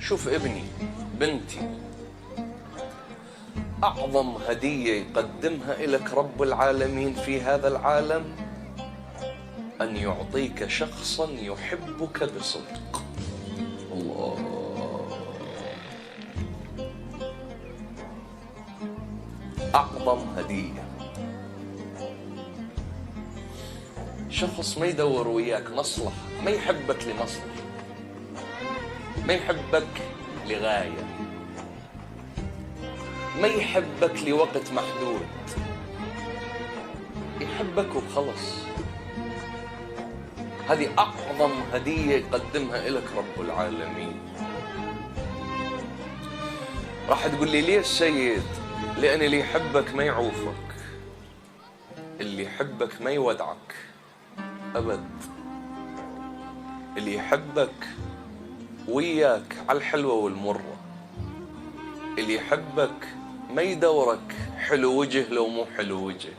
شوف ابني، بنتي، أعظم هدية يقدمها إلك رب العالمين في هذا العالم أن يعطيك شخصا يحبك بصدق. الله، أعظم هدية. شخص ما يدور وياك مصلحة، ما يحبك لمصلحة، ما يحبك لغاية، ما يحبك لوقت محدود، يحبك وخلص. هذه أعظم هدية يقدمها لك رب العالمين. راح تقول لي ليش سيد؟ لأن اللي يحبك ما يعوفك، اللي يحبك ما يودعك أبد، اللي يحبك وياك على الحلوة والمرة، اللي يحبك ما يدورك حلو وجه لو مو حلو وجه،